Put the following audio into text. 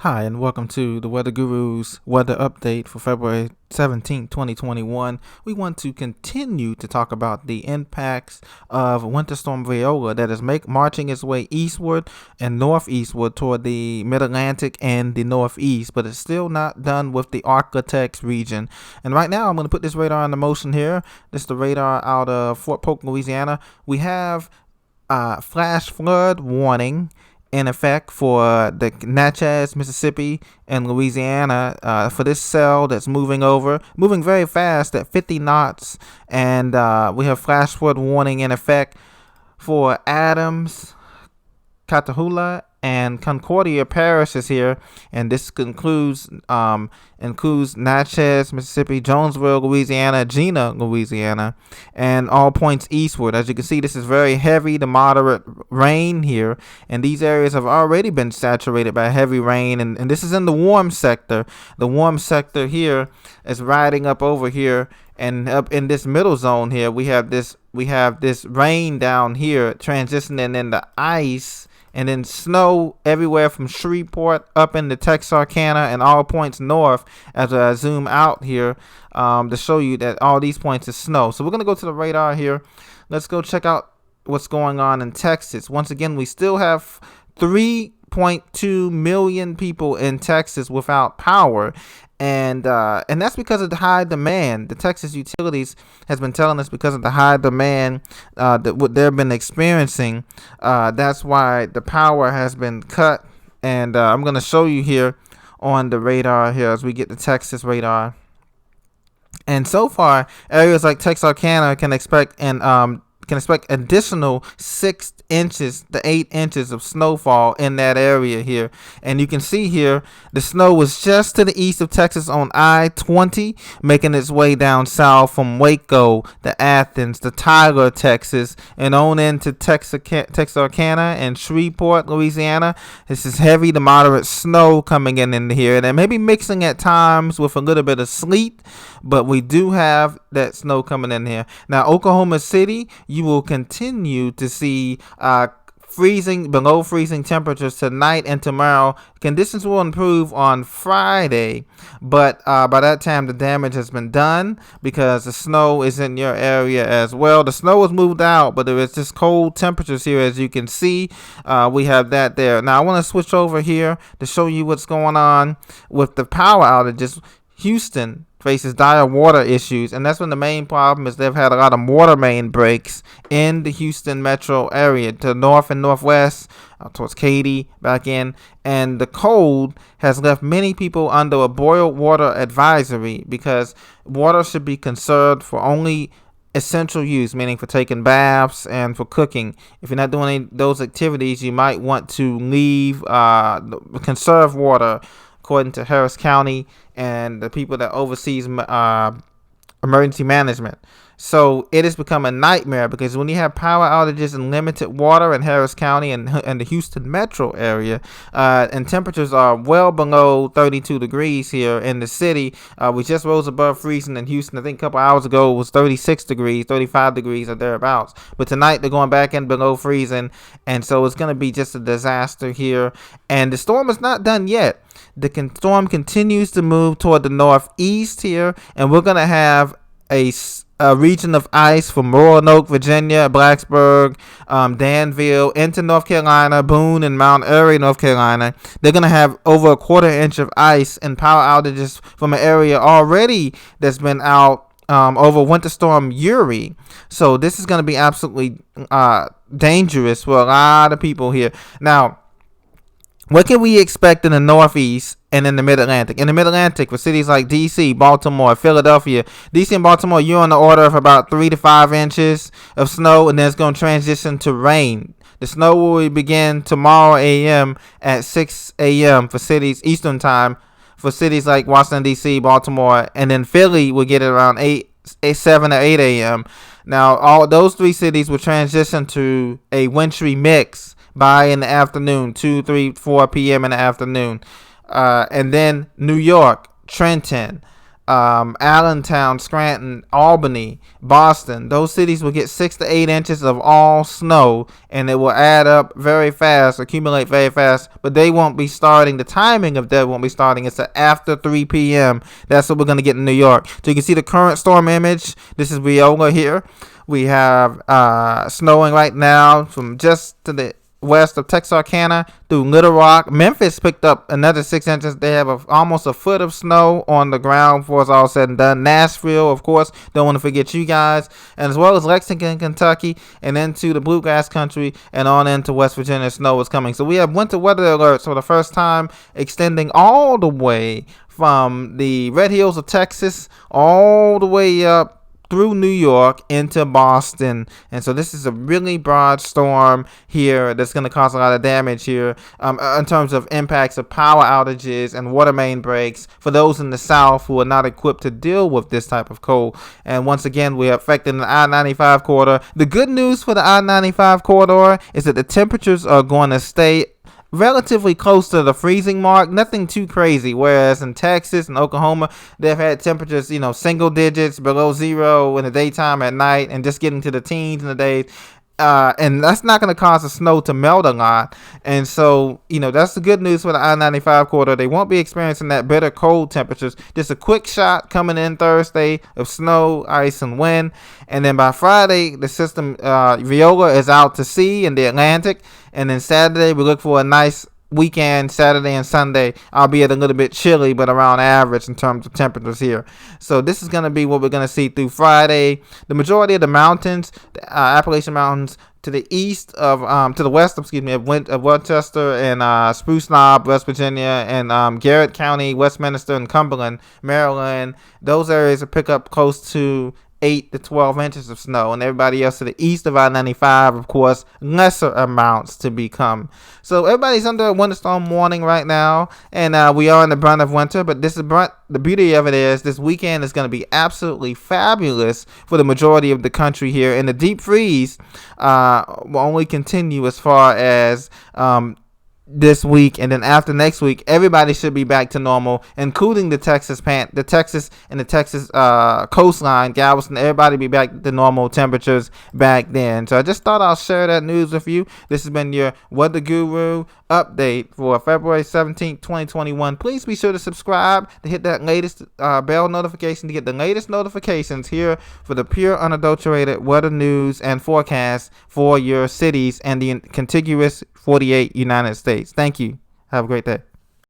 Hi, and welcome to the Weather Guru's weather update for February 17, 2021. We want to continue to talk about the impacts of Winter Storm Viola that is marching its way eastward and northeastward toward the Mid-Atlantic and the Northeast, but it's still not done with the Arctic region. And right now, I'm going to put this radar into motion here. This is the radar out of Fort Polk, Louisiana. We have flash flood warning in effect for the Natchez, Mississippi, and Louisiana for this cell that's moving very fast at 50 knots. And we have flash flood warning in effect for Adams, Catahoula, and Concordia parishes here, and this includes Natchez, Mississippi, Jonesville, Louisiana, Gina, Louisiana, and all points eastward. As you can see, this is very heavy to moderate rain here, and these areas have already been saturated by heavy rain, and this is in the warm sector. The warm sector here is riding up over here, and up in this middle zone here, we have this rain down here transitioning into ice, and then snow everywhere from Shreveport up into Texarkana and all points north. As I zoom out here to show you that all these points is snow. So we're going to go to the radar here. Let's go check out what's going on in Texas. Once again, we still have 3.2 million people in Texas without power. And that's because of the high demand. The Texas Utilities has been telling us because of the high demand that what they've been experiencing. That's why the power has been cut. And I'm going to show you here on the radar here as we get the Texas radar. And so far, areas like Texarkana can expect additional 6 inches to 8 inches of snowfall in that area here. And you can see here the snow was just to the east of Texas on I-20, making its way down south from Waco to Athens to Tyler, Texas, and on into Texarkana and Shreveport, Louisiana. This is heavy to moderate snow coming in here, and it may be mixing at times with a little bit of sleet, but we do have that snow coming in here. Now, Oklahoma City, you will continue to see below freezing temperatures tonight and tomorrow. Conditions will improve on Friday, but by that time the damage has been done because the snow is in your area as well. The snow was moved out, but there is just cold temperatures here, as you can see. We have that there. Now I want to switch over here to show you what's going on with the power outages. Houston faces dire water issues, and that's when the main problem is they've had a lot of water main breaks in the Houston metro area to the north and northwest, towards Katy, back in, and the cold has left many people under a boil water advisory because water should be conserved for only essential use, meaning for taking baths and for cooking. If you're not doing any of those activities, you might want to leave conserve water, according to Harris County and the people that oversees emergency management. So it has become a nightmare because when you have power outages and limited water in Harris County and the Houston metro area, and temperatures are well below 32 degrees here in the city. We just rose above freezing in Houston. I think a couple hours ago it was 36 degrees, 35 degrees or thereabouts. But tonight they're going back in below freezing, and so it's going to be just a disaster here. And the storm is not done yet. The storm continues to move toward the northeast here, and we're going to have a region of ice from Roanoke, Virginia, Blacksburg, Danville, into North Carolina, Boone, and Mount Airy, North Carolina. They're going to have over a quarter inch of ice and power outages from an area already that's been out over Winter Storm Uri. So this is going to be absolutely dangerous for a lot of people here. Now, what can we expect in the Northeast and in the Mid-Atlantic? In the Mid-Atlantic, for cities like D.C., Baltimore, Philadelphia, D.C. and Baltimore, you're on the order of about 3 to 5 inches of snow, and then it's going to transition to rain. The snow will begin tomorrow a.m. at 6 a.m. for cities, Eastern time, for cities like Washington, D.C., Baltimore, and then Philly will get it around 7 or 8 a.m. Now, all those 3 cities will transition to a wintry mix by in the afternoon, 2, 3, 4 p.m. in the afternoon. And then New York, Trenton, Allentown, Scranton, Albany, Boston. Those cities will get 6 to 8 inches of all snow, and it will add up very fast, accumulate very fast. But they won't be starting. The timing of that won't be starting. It's after 3 p.m. That's what we're gonna get in New York. So you can see the current storm image. This is Viola here. We have snowing right now from just to the west of Texarkana through Little Rock. Memphis picked up another 6 inches. They have almost a foot of snow on the ground before it's all said and done. Nashville, of course, don't want to forget you guys, and as well as Lexington, Kentucky, and into the bluegrass country and on into West Virginia. Snow is coming. So we have winter weather alerts for the first time, extending all the way from the Red Hills of Texas all the way up through New York into Boston. And so this is a really broad storm here that's going to cause a lot of damage here in terms of impacts of power outages and water main breaks for those in the South who are not equipped to deal with this type of cold. And once again, we're affecting the I-95 corridor. The good news for the I-95 corridor is that the temperatures are going to stay relatively close to the freezing mark, nothing too crazy. Whereas in Texas and Oklahoma, they've had temperatures, single digits below zero in the daytime, at night, and just getting to the teens in the days. And that's not going to cause the snow to melt a lot. And so, that's the good news for the I-95 corridor. They won't be experiencing that bitter cold temperatures. Just a quick shot coming in Thursday of snow, ice, and wind. And then by Friday, the system Viola is out to sea in the Atlantic. And then Saturday, we look for a nice weekend, Saturday and Sunday, albeit a little bit chilly, but around average in terms of temperatures here. So this is going to be what we're going to see through Friday. The majority of the mountains, the Appalachian Mountains, to the east of, to the west, of Winchester and Spruce Knob, West Virginia, and Garrett County, Westminster, and Cumberland, Maryland, those areas will pick up close to 8 to 12 inches of snow, and everybody else to the east of I-95, of course, lesser amounts to become. So everybody's under a winter storm warning right now, and we are in the brunt of winter, but the beauty of it is this weekend is going to be absolutely fabulous for the majority of the country here, and the deep freeze will only continue as far as this week, and then after next week, everybody should be back to normal, including the Texas and the Texas coastline, Galveston. Everybody be back to normal temperatures back then. So I just thought I'll share that news with you. This has been your Weather Guru update for February 17th, 2021. Please be sure to subscribe to hit that latest bell notification to get the latest notifications here for the pure, unadulterated weather news and forecast for your cities and the contiguous 48 United States. Thank you. Have a great day.